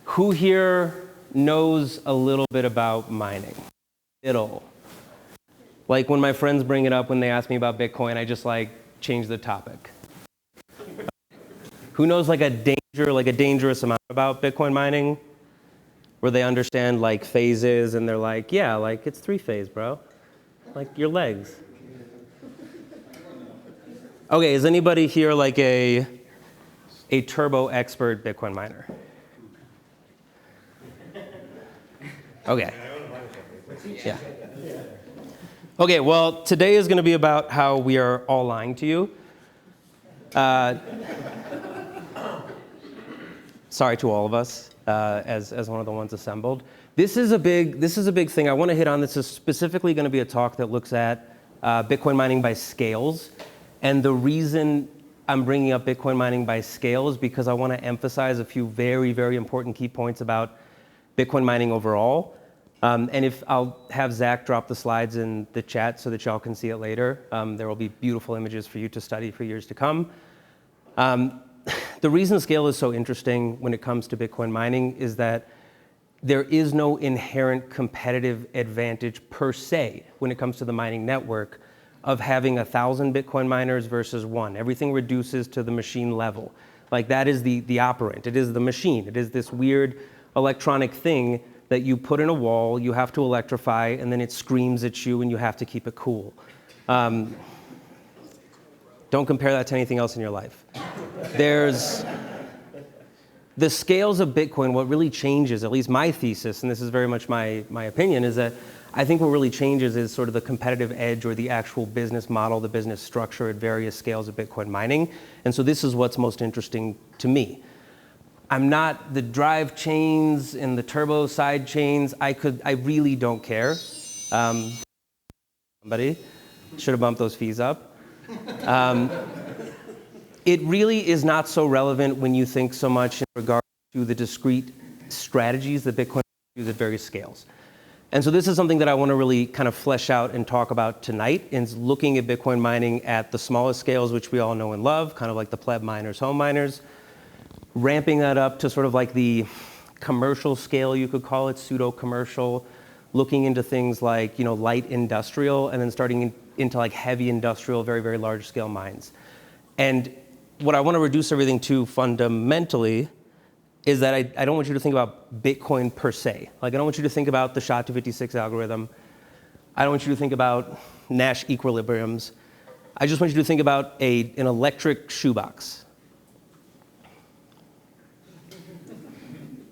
Who here knows a little bit about mining? Little. Like when my friends bring it up when they ask me about Bitcoin, I just like change the topic. Who knows like a dangerous amount about Bitcoin mining? Where they understand like phases and they're like, yeah, like it's 3-phase, bro. Like your legs. Okay, is anybody here like a turbo expert Bitcoin miner? Okay. Yeah. Okay, well, today is going to be about how we are all lying to you. Sorry to all of us, as one of the ones assembled. This is a big thing I want to hit on. This is specifically going to be a talk that looks at Bitcoin mining by scales. And the reason I'm bringing up Bitcoin mining by scale is because I want to emphasize a few very, very important key points about Bitcoin mining overall. And if I'll have Zach drop the slides in the chat so that y'all can see it later. There will be beautiful images for you to study for years to come. The reason scale is so interesting when it comes to Bitcoin mining is that there is no inherent competitive advantage per se when it comes to the mining network of having 1,000 Bitcoin miners versus one. Everything reduces to the machine level. Like that is the operant. It is the machine. It is this weird electronic thing that you put in a wall, you have to electrify, and then it screams at you and you have to keep it cool. Don't compare that to anything else in your life. There's the scales of Bitcoin. What really changes, at least my thesis, and this is very much my opinion, is that I think what really changes is sort of the competitive edge or the actual business model, the business structure at various scales of Bitcoin mining. And so this is what's most interesting to me. I'm not the drive chains and the turbo side chains. I really don't care. Somebody should have bumped those fees up. It really is not so relevant when you think so much in regard to the discrete strategies that Bitcoin use at various scales. And so this is something that I want to really kind of flesh out and talk about tonight, is looking at Bitcoin mining at the smallest scales, which we all know and love, kind of like the pleb miners, home miners, ramping that up to sort of like the commercial scale, you could call it, pseudo-commercial, looking into things like, light industrial, and then starting into like heavy industrial, very, very large scale mines. And what I want to reduce everything to fundamentally is that I don't want you to think about Bitcoin per se. Like, I don't want you to think about the SHA-256 algorithm. I don't want you to think about Nash equilibriums. I just want you to think about an electric shoebox.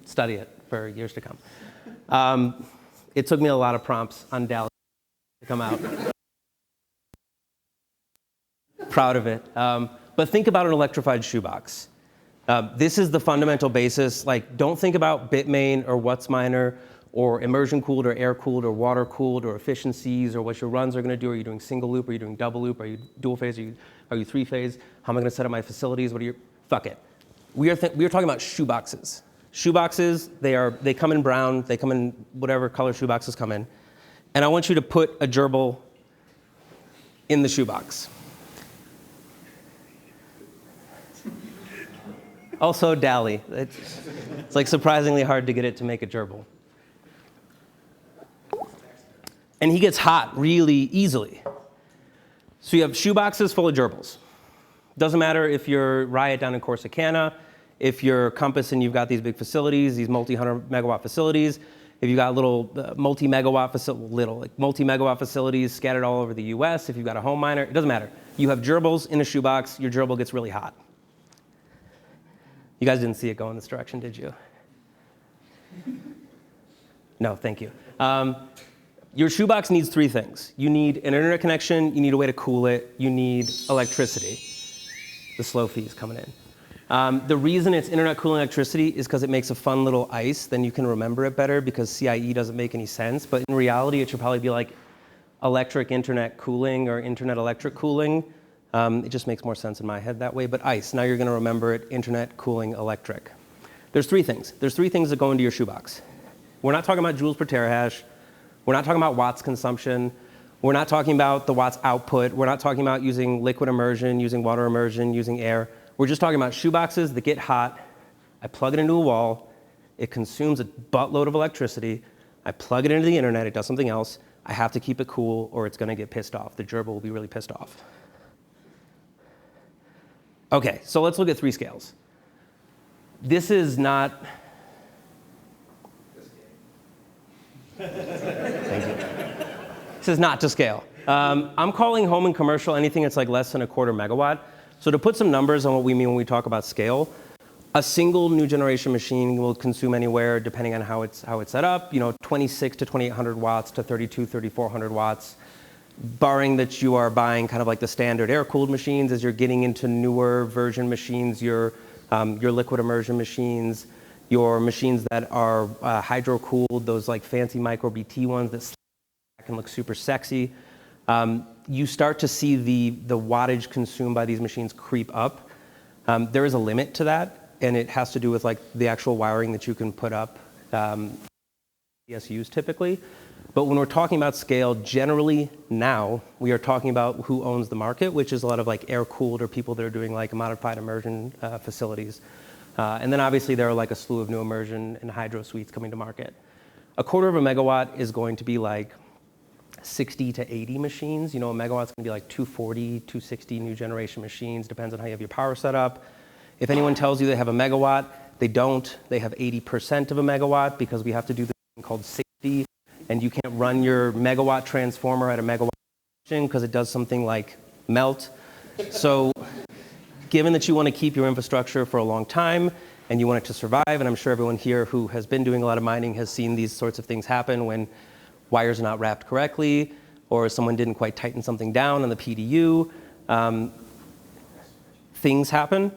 Study it for years to come. It took me a lot of prompts on Dallas to come out. Proud of it. But think about an electrified shoebox. This is the fundamental basis. Like, don't think about Bitmain or WhatsMiner or immersion cooled or air cooled or water cooled or efficiencies or what your runs are going to do. Are you doing single loop? Are you doing double loop? Are you dual phase? Are you 3-phase? How am I going to set up my facilities? Fuck it. We are talking about shoeboxes. Shoeboxes, they come in brown. They come in whatever color shoeboxes come in. And I want you to put a gerbil in the shoebox. Also, Dali. It's like surprisingly hard to get it to make a gerbil. And he gets hot really easily. So you have shoeboxes full of gerbils. Doesn't matter if you're Riot down in Corsicana, if you're Compass and you've got these big facilities, these multi-100 megawatt facilities, if you've got little multi-megawatt facilities scattered all over the US, if you've got a home miner, it doesn't matter. You have gerbils in a shoebox, your gerbil gets really hot. You guys didn't see it go in this direction, did you? No, thank you. Your shoebox needs 3 things. You need an internet connection, you need a way to cool it, you need electricity. The slow fees coming in. The reason it's internet cooling electricity is because it makes a fun little ice, then you can remember it better because CIE doesn't make any sense. But in reality, it should probably be like electric internet cooling or internet electric cooling. It just makes more sense in my head that way. But ice, now you're going to remember it, internet cooling electric. There's 3 things. There's 3 things that go into your shoebox. We're not talking about joules per terahash. We're not talking about watts consumption. We're not talking about the watts output. We're not talking about using liquid immersion, using water immersion, using air. We're just talking about shoeboxes that get hot. I plug it into a wall. It consumes a buttload of electricity. I plug it into the internet, it does something else. I have to keep it cool or it's gonna get pissed off. The gerbil will be really pissed off. Okay, so let's look at 3 scales. This is not, thank you. This is not to scale. I'm calling home and commercial anything that's like less than a quarter megawatt. So to put some numbers on what we mean when we talk about scale, a single new generation machine will consume anywhere, depending on how it's set up, 26 to 2800 watts to 3400 watts, barring that you are buying kind of like the standard air-cooled machines. As you're getting into newer version machines, your liquid immersion machines, your machines that are hydro-cooled, those like fancy micro BT ones that can look super sexy. You start to see the wattage consumed by these machines creep up. There is a limit to that, and it has to do with like the actual wiring that you can put up, PSUs typically. But when we're talking about scale, generally now we are talking about who owns the market, which is a lot of like air-cooled or people that are doing like modified immersion facilities. And then obviously there are like a slew of new immersion and hydro suites coming to market. A quarter of a megawatt is going to be like 60 to 80 machines. A megawatt's gonna be like 240, 260 new generation machines, depends on how you have your power set up. If anyone tells you they have a megawatt, they don't. They have 80% of a megawatt because we have to do this thing called safety, and you can't run your megawatt transformer at a megawatt because it does something like melt. So given that you want to keep your infrastructure for a long time and you want it to survive, and I'm sure everyone here who has been doing a lot of mining has seen these sorts of things happen when wires are not wrapped correctly or someone didn't quite tighten something down on the PDU. Things happen.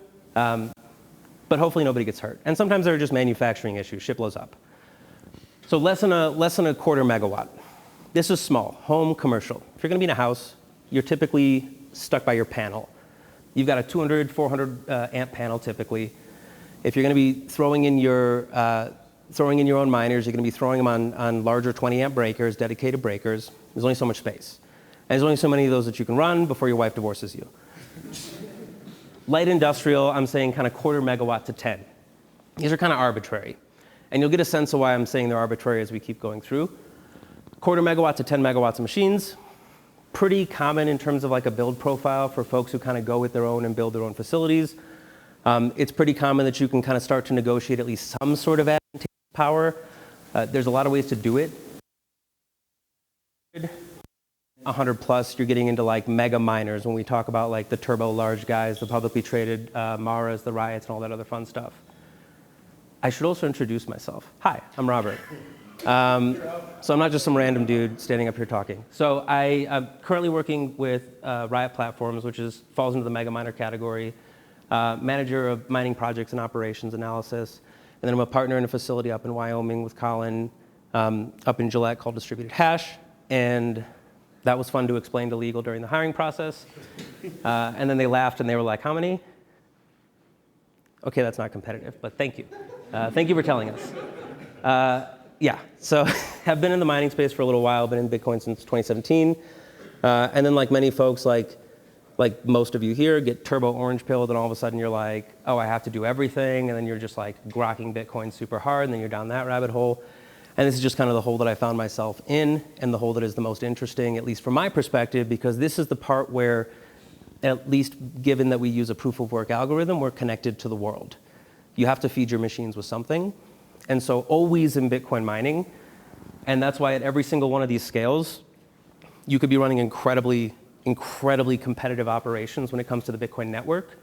But hopefully nobody gets hurt. And sometimes there are just manufacturing issues, shit blows up. So less than a quarter megawatt. This is small, home, commercial. If you're gonna be in a house, you're typically stuck by your panel. You've got a 200, 400 amp panel typically. If you're gonna be throwing in your own miners, you're gonna be throwing them on larger 20 amp breakers, dedicated breakers. There's only so much space. And there's only so many of those that you can run before your wife divorces you. Light industrial, I'm saying kind of quarter megawatt to 10. These are kind of arbitrary. And you'll get a sense of why I'm saying they're arbitrary as we keep going through. Quarter megawatt to 10 megawatts of machines. Pretty common in terms of like a build profile for folks who kind of go with their own and build their own facilities. It's pretty common that you can kind of start to negotiate at least some sort of advantageous power. There's a lot of ways to do it. 100 plus, you're getting into like mega miners when we talk about like the turbo large guys, the publicly traded Maras, the Riots, and all that other fun stuff. I should also introduce myself. Hi, I'm Robert. So I'm not just some random dude standing up here talking. So I'm currently working with Riot Platforms, which falls into the mega miner category, manager of mining projects and operations analysis. And then I'm a partner in a facility up in Wyoming with Colin up in Gillette called Distributed Hash. And that was fun to explain to legal during the hiring process. And then they laughed and they were like, how many? Okay, that's not competitive, but thank you. Thank you for telling us. Yeah, so have been in the mining space for a little while, been in Bitcoin since 2017. And then like many folks, like most of you here, get turbo orange pilled and all of a sudden you're like, oh, I have to do everything. And then you're just like grokking Bitcoin super hard and then you're down that rabbit hole. And this is just kind of the hole that I found myself in and the hole that is the most interesting, at least from my perspective, because this is the part where, at least given that we use a proof of work algorithm, we're connected to the world. You have to feed your machines with something. And so always in Bitcoin mining, and that's why at every single one of these scales, you could be running incredibly competitive operations when it comes to the Bitcoin network,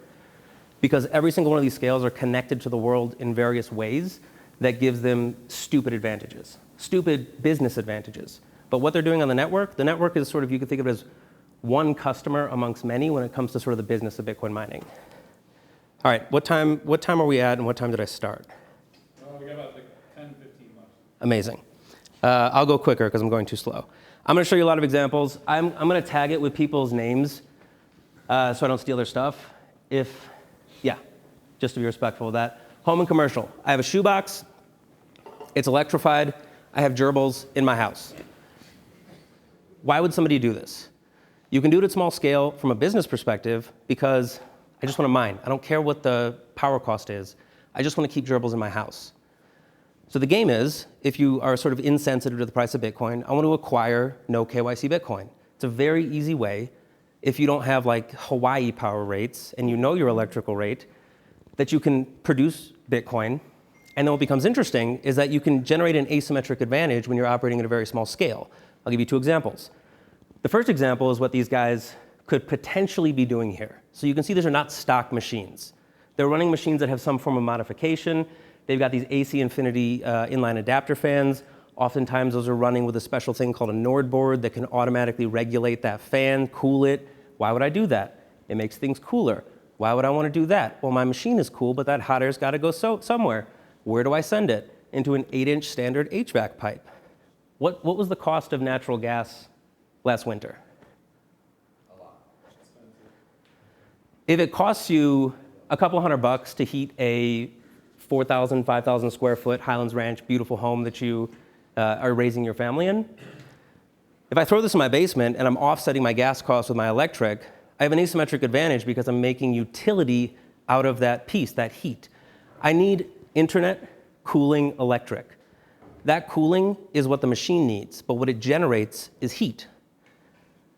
because every single one of these scales are connected to the world in various ways that gives them stupid advantages, stupid business advantages. But what they're doing on the network is sort of, you could think of it as one customer amongst many when it comes to sort of the business of Bitcoin mining. All right, what time are we at and what time did I start? We got about like 10, 15 left. Amazing. I'll go quicker because I'm going too slow. I'm gonna show you a lot of examples. I'm gonna tag it with people's names so I don't steal their stuff. Just to be respectful of that. Home and commercial. I have a shoebox. It's electrified. I have gerbils in my house. Why would somebody do this? You can do it at small scale from a business perspective because I just want to mine. I don't care what the power cost is. I just want to keep gerbils in my house. So the game is, if you are sort of insensitive to the price of Bitcoin, I want to acquire no KYC Bitcoin. It's a very easy way, if you don't have like Hawaii power rates and you know your electrical rate, that you can produce Bitcoin. And then what becomes interesting is that you can generate an asymmetric advantage when you're operating at a very small scale. I'll give you 2 examples. The first example is what these guys could potentially be doing here. So you can see these are not stock machines. They're running machines that have some form of modification. They've got these AC Infinity inline adapter fans. Oftentimes those are running with a special thing called a Nord board that can automatically regulate that fan, cool it. Why would I do that? It makes things cooler. Why would I want to do that? Well, my machine is cool, but that hot air's got to go somewhere. Where do I send it? Into an 8-inch standard HVAC pipe. What was the cost of natural gas last winter? A lot. If it costs you a couple $100 to heat a 4,000, 5,000 square foot Highlands Ranch beautiful home that you are raising your family in, if I throw this in my basement and I'm offsetting my gas costs with my electric, I have an asymmetric advantage because I'm making utility out of that piece, that heat. I need internet, cooling, electric. That cooling is what the machine needs, but what it generates is heat.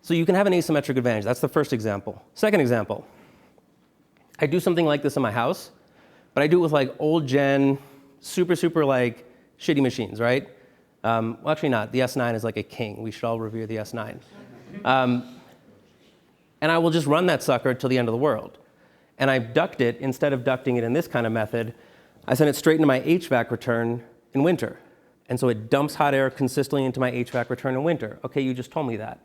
So you can have an asymmetric advantage. That's the first example. Second example, I do something like this in my house, but I do it with like old gen, super like shitty machines, right? Well, actually not. The S9 is like a king. We should all revere the S9. And I will just run that sucker till the end of the world. And I duct it, instead of ducting it in this kind of method, I send it straight into my HVAC return in winter. And so it dumps hot air consistently into my HVAC return in winter. Okay, you just told me that.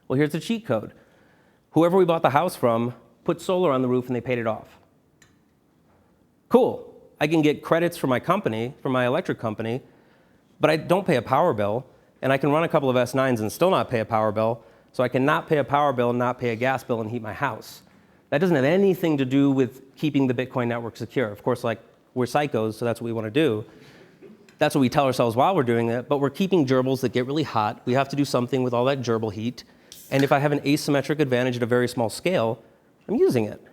Well, here's the cheat code. Whoever we bought the house from put solar on the roof and they paid it off. Cool. I can get credits for my company, for my electric company, but I don't pay a power bill, and I can run a couple of S9s and still not pay a power bill, so I can not pay a power bill and not pay a gas bill and heat my house. That doesn't have anything to do with keeping the Bitcoin network secure. Of course, like, we're psychos, so that's what we want to do. That's what we tell ourselves while we're doing it, but we're keeping gerbils that get really hot. We have to do something with all that gerbil heat, and if I have an asymmetric advantage at a very small scale, I'm using it.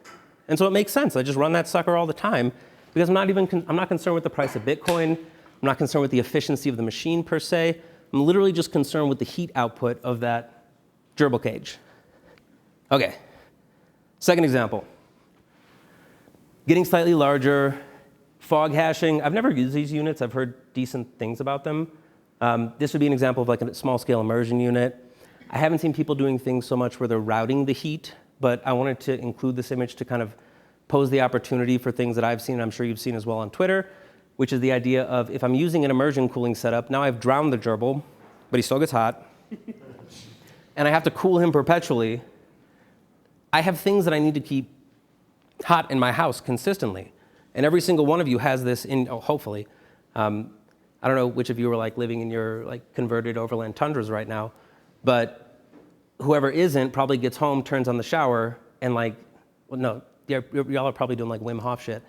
And so it makes sense. I just run that sucker all the time because I'm not concerned with the price of Bitcoin. I'm not concerned with the efficiency of the machine per se. I'm literally just concerned with the heat output of that gerbil cage. Okay, second example. Getting slightly larger, fog hashing. I've never used these units. I've heard decent things about them. This would be an example of like a small scale immersion unit. I haven't seen people doing things so much where they're routing the heat, but I wanted to include this image to kind of pose the opportunity for things that I've seen, and I'm sure you've seen as well on Twitter, which is the idea of if I'm using an immersion cooling setup, now I've drowned the gerbil, but he still gets hot, and I have to cool him perpetually. I have things that I need to keep hot in my house consistently, and every single one of you has this in, hopefully. I don't know which of you are like living in your like converted overland tundras right now, but whoever isn't probably gets home, turns on the shower, and like, well, no, y'all are probably doing like Wim Hof shit.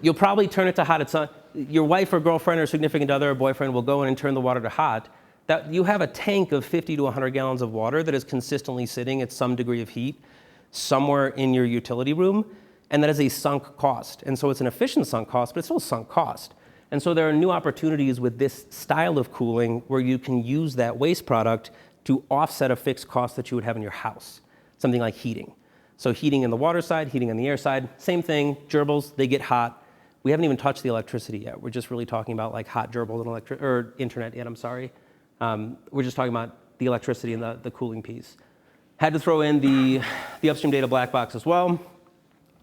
You'll probably turn it to hot. It's not, your wife or girlfriend or significant other or boyfriend will go in and turn the water to hot. That you have a tank of 50 to 100 gallons of water that is consistently sitting at some degree of heat somewhere in your utility room, and that is a sunk cost. And so it's an efficient sunk cost, but it's still a sunk cost. And so there are new opportunities with this style of cooling where you can use that waste product to offset a fixed cost that you would have in your house, something like heating. So heating in the water side, heating on the air side, same thing, gerbils, they get hot. We haven't even touched the electricity yet. We're just really talking about like hot gerbils and or internet yet, I'm sorry. We're just talking about the electricity and the cooling piece. Had to throw in the upstream data black box as well.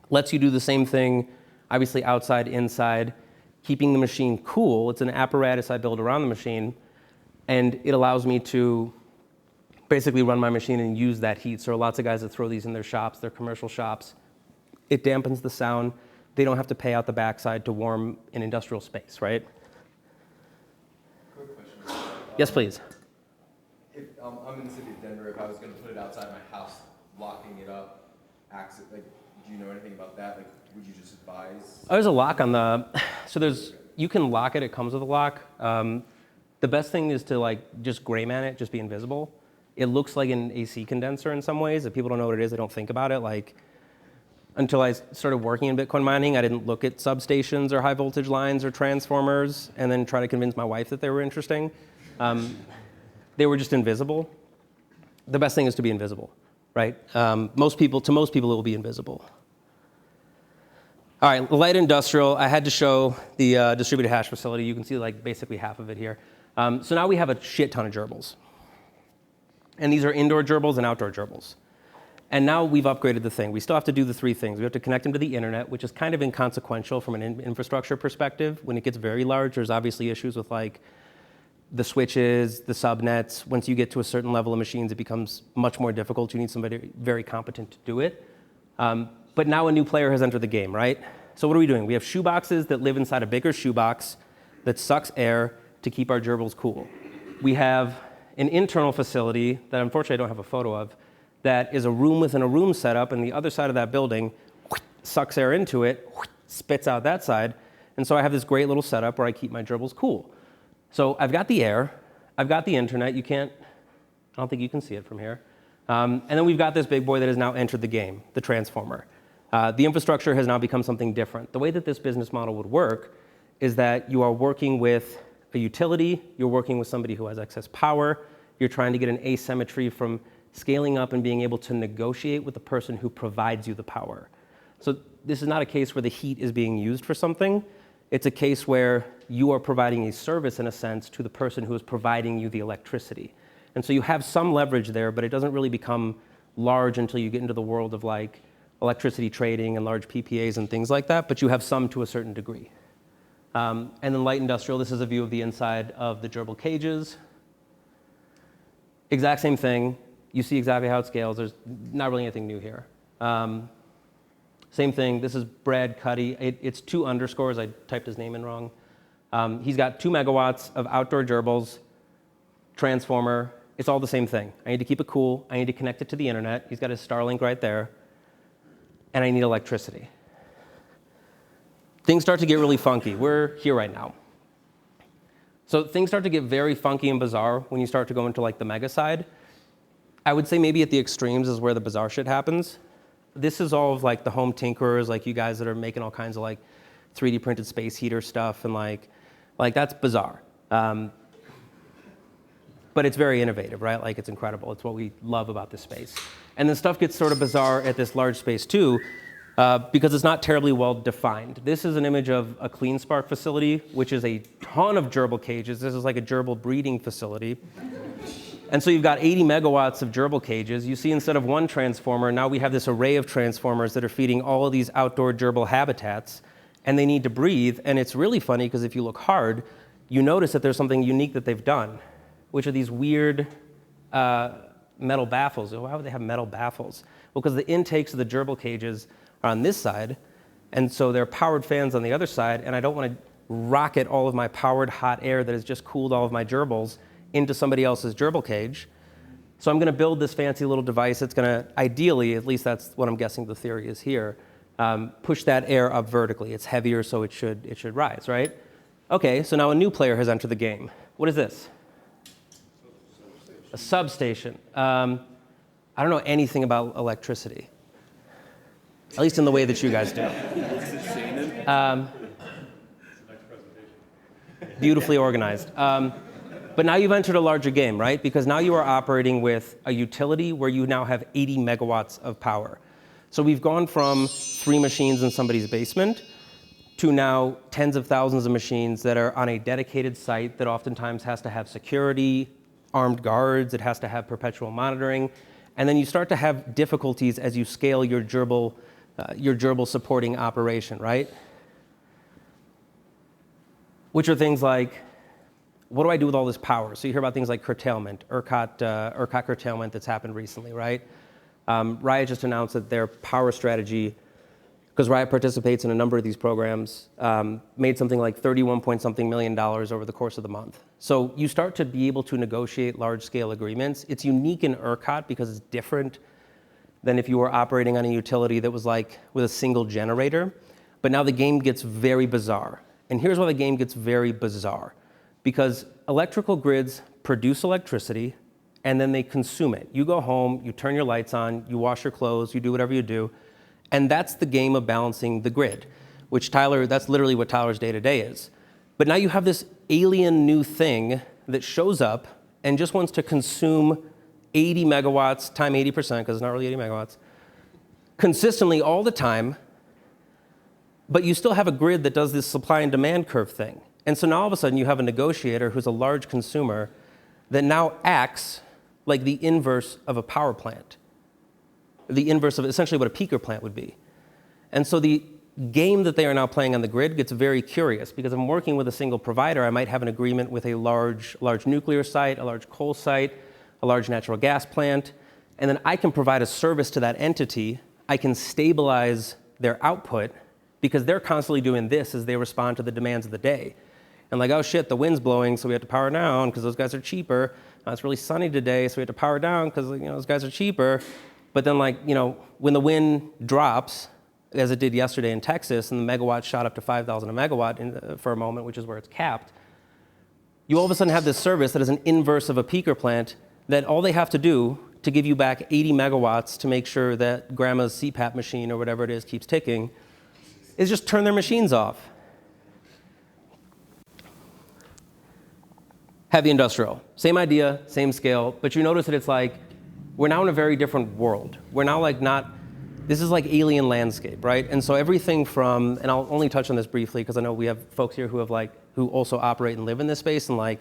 Lets you do the same thing, obviously outside, inside, keeping the machine cool. It's an apparatus I build around the machine, and it allows me to basically run my machine and use that heat. So there are lots of guys that throw these in their shops, their commercial shops. It dampens the sound. They don't have to pay out the backside to warm an industrial space, right? Quick question. Yes, please. If I'm in the city of Denver, if I was going to put it outside my house, locking it up, like, do you know anything about that? Like, would you just advise? Oh, there's a lock on the, so you can lock it, it comes with a lock. The best thing is to like just gray man it, just be invisible. It looks like an AC condenser in some ways. If people don't know what it is, they don't think about it. Like, until I started working in Bitcoin mining. I didn't look at substations or high voltage lines or transformers and then try to convince my wife that they were interesting. They were just invisible. The best thing is to be invisible, right? To most people, it will be invisible. All right, light industrial. I had to show the distributed hash facility. You can see like basically half of it here. So now we have a shit ton of gerbils. And these are indoor gerbils and outdoor gerbils. And now we've upgraded the thing. We still have to do the three things. We have to connect them to the internet, which is kind of inconsequential from an infrastructure perspective. When it gets very large, there's obviously issues with like the switches, the subnets. Once you get to a certain level of machines, it becomes much more difficult. You need somebody very competent to do it. But now a new player has entered the game, right? So what are we doing? We have shoeboxes that live inside a bigger shoebox that sucks air to keep our gerbils cool. We have an internal facility that unfortunately I don't have a photo of, that is a room within a room setup, and the other side of that building sucks air into it, spits out that side, and so I have this great little setup where I keep my gerbils cool. So I've got the air, I've got the internet, I don't think you can see it from here, and then we've got this big boy that has now entered the game, the transformer. The infrastructure has now become something different. The way that this business model would work is that you are working with a utility, you're working with somebody who has excess power, you're trying to get an asymmetry from scaling up and being able to negotiate with the person who provides you the power. So this is not a case where the heat is being used for something. It's a case where you are providing a service, in a sense, to the person who is providing you the electricity. And so you have some leverage there, but it doesn't really become large until you get into the world of like electricity trading and large PPAs and things like that, but you have some to a certain degree. And then light industrial, this is a view of the inside of the gerbil cages. Exact same thing. You see exactly how it scales. There's not really anything new here. Same thing. This is Brad Cuddy. It's 2 underscores. I typed his name in wrong. He's got 2 megawatts of outdoor gerbils, transformer. It's all the same thing. I need to keep it cool. I need to connect it to the internet. He's got his Starlink right there. And I need electricity. Things start to get really funky. We're here right now. So things start to get very funky and bizarre when you start to go into like the mega side. I would say maybe at the extremes is where the bizarre shit happens. This is all of like the home tinkerers, like you guys that are making all kinds of like 3D printed space heater stuff, and like that's bizarre. But it's very innovative, right? Like it's incredible. It's what we love about this space. And then stuff gets sort of bizarre at this large space too, because it's not terribly well defined. This is an image of a Clean Spark facility, which is a ton of gerbil cages. This is like a gerbil breeding facility. And so you've got 80 megawatts of gerbil cages. You see, instead of one transformer, now we have this array of transformers that are feeding all of these outdoor gerbil habitats, and they need to breathe. And it's really funny because if you look hard, you notice that there's something unique that they've done, which are these weird metal baffles. Why would they have metal baffles? Well, because the intakes of the gerbil cages are on this side, and so they're powered fans on the other side, and I don't want to rocket all of my powered hot air that has just cooled all of my gerbils into somebody else's gerbil cage. So I'm going to build this fancy little device that's going to, ideally, at least that's what I'm guessing the theory is here, push that air up vertically. It's heavier, so it should rise, right? Okay, so now a new player has entered the game. What is this? A substation. I don't know anything about electricity, at least in the way that you guys do. Beautifully organized. But now you've entered a larger game, right? Because now you are operating with a utility where you now have 80 megawatts of power. So we've gone from 3 machines in somebody's basement to now tens of thousands of machines that are on a dedicated site that oftentimes has to have security, armed guards, it has to have perpetual monitoring, and then you start to have difficulties as you scale your gerbil supporting operation, right? Which are things like, what do I do with all this power? So you hear about things like curtailment, ERCOT curtailment that's happened recently, right? Riot just announced that their power strategy, because Riot participates in a number of these programs, made something like $31-point-something million over the course of the month. So you start to be able to negotiate large-scale agreements. It's unique in ERCOT because it's different than if you were operating on a utility that was like with a single generator. But now the game gets very bizarre. And here's why the game gets very bizarre. Because electrical grids produce electricity, and then they consume it. You go home, you turn your lights on, you wash your clothes, you do whatever you do, And that's the game of balancing the grid, which that's literally what Tyler's day-to-day is. But now you have this alien new thing that shows up and just wants to consume 80 megawatts time 80%, because it's not really 80 megawatts, consistently all the time, but you still have a grid that does this supply and demand curve thing. And so now all of a sudden you have a negotiator who's a large consumer that now acts like the inverse of a power plant, the inverse of essentially what a peaker plant would be. And so the game that they are now playing on the grid gets very curious, because I'm working with a single provider. I might have an agreement with a large nuclear site, a large coal site, a large natural gas plant, and then I can provide a service to that entity. I can stabilize their output because they're constantly doing this as they respond to the demands of the day. And like, oh shit, the wind's blowing, so we have to power down because those guys are cheaper. It's really sunny today, so we have to power down because those guys are cheaper. But then when the wind drops, as it did yesterday in Texas, and the megawatt shot up to 5,000 a megawatt for a moment, which is where it's capped, you all of a sudden have this service that is an inverse of a peaker plant that all they have to do to give you back 80 megawatts to make sure that grandma's CPAP machine or whatever it is keeps ticking is just turn their machines off. Heavy industrial, same idea, same scale, but you notice that it's like, we're now in a very different world. We're now this is like alien landscape, right? And so everything from, and I'll only touch on this briefly because I know we have folks here who also operate and live in this space, and I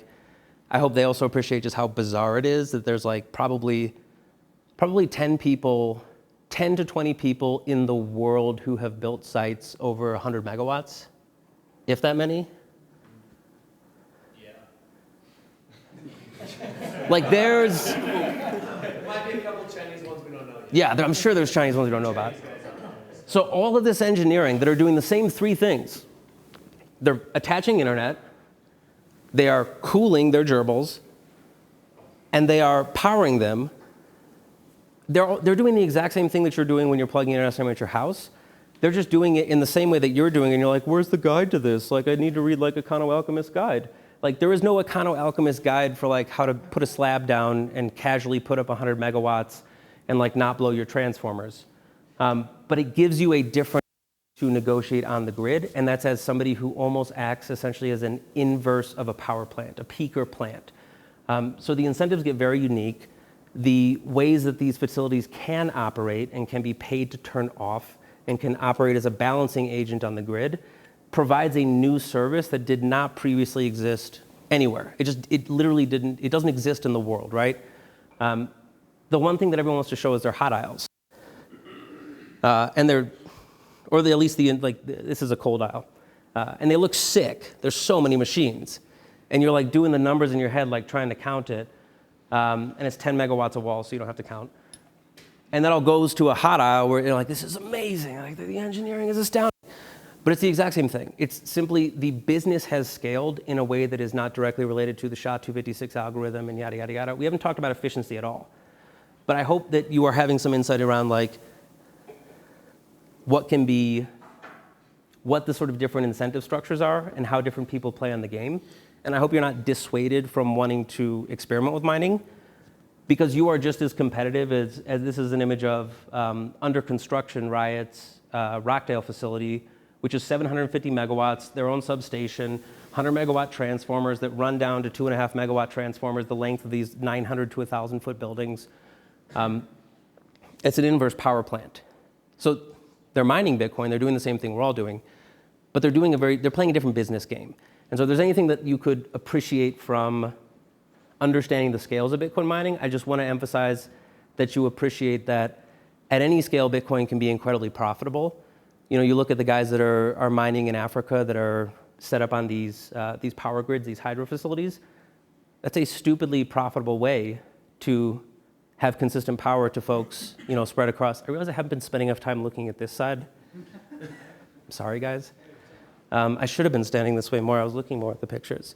hope they also appreciate just how bizarre it is that there's probably 10 to 20 people in the world who have built sites over 100 megawatts, if that many. There's... Might be a couple Chinese ones we don't know yet. Yeah, I'm sure there's Chinese ones we don't know about. So all of this engineering that are doing the same three things, they're attaching internet, they are cooling their gerbils, and they are powering them. They're doing the exact same thing that you're doing when you're plugging internet at your house. They're just doing it in the same way that you're doing it, and you're like, where's the guide to this? I need to read Econo Alchemist guide. There is no Econo Alchemist guide for how to put a slab down and casually put up 100 megawatts and not blow your transformers. But it gives you a different to negotiate on the grid, and that's as somebody who almost acts essentially as an inverse of a power plant, a peaker plant. So the incentives get very unique. The ways that these facilities can operate and can be paid to turn off and can operate as a balancing agent on the grid provides a new service that did not previously exist anywhere. It literally didn't, it doesn't exist in the world, right? The one thing that everyone wants to show is their hot aisles. And at least this is a cold aisle. And they look sick. There's so many machines. And you're doing the numbers in your head, trying to count it. And it's 10 megawatts a wall, so you don't have to count. And that all goes to a hot aisle where you're this is amazing. The engineering is astounding. But it's the exact same thing. It's simply the business has scaled in a way that is not directly related to the SHA-256 algorithm and yada, yada, yada. We haven't talked about efficiency at all. But I hope that you are having some insight around what the sort of different incentive structures are and how different people play on the game. And I hope you're not dissuaded from wanting to experiment with mining, because you are just as competitive as this is an image of under construction Riot's Rockdale facility, which is 750 megawatts, their own substation, 100 megawatt transformers that run down to 2.5 megawatt transformers, the length of these 900 to 1,000 foot buildings. It's an inverse power plant. So they're mining Bitcoin, they're doing the same thing we're all doing, but they're playing a different business game. And so if there's anything that you could appreciate from understanding the scales of Bitcoin mining, I just want to emphasize that you appreciate that at any scale, Bitcoin can be incredibly profitable. You look at the guys that are mining in Africa that are set up on these power grids, these hydro facilities. That's a stupidly profitable way to have consistent power to folks, spread across. I realize I haven't been spending enough time looking at this side. I'm sorry, guys. I should have been standing this way more. I was looking more at the pictures.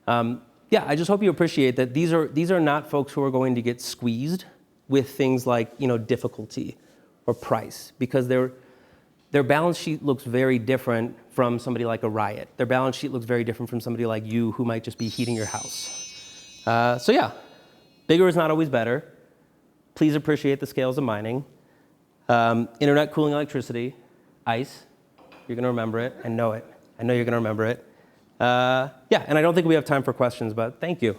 Yeah, I just hope you appreciate that these are not folks who are going to get squeezed with things like difficulty or price, because their balance sheet looks very different from somebody like a Riot. Their balance sheet looks very different from somebody like you who might just be heating your house. So yeah, bigger is not always better. Please appreciate the scales of mining. Internet, cooling, electricity, ICE. You're going to remember it. I know it. I know you're going to remember it. Yeah, and I don't think we have time for questions, but thank you.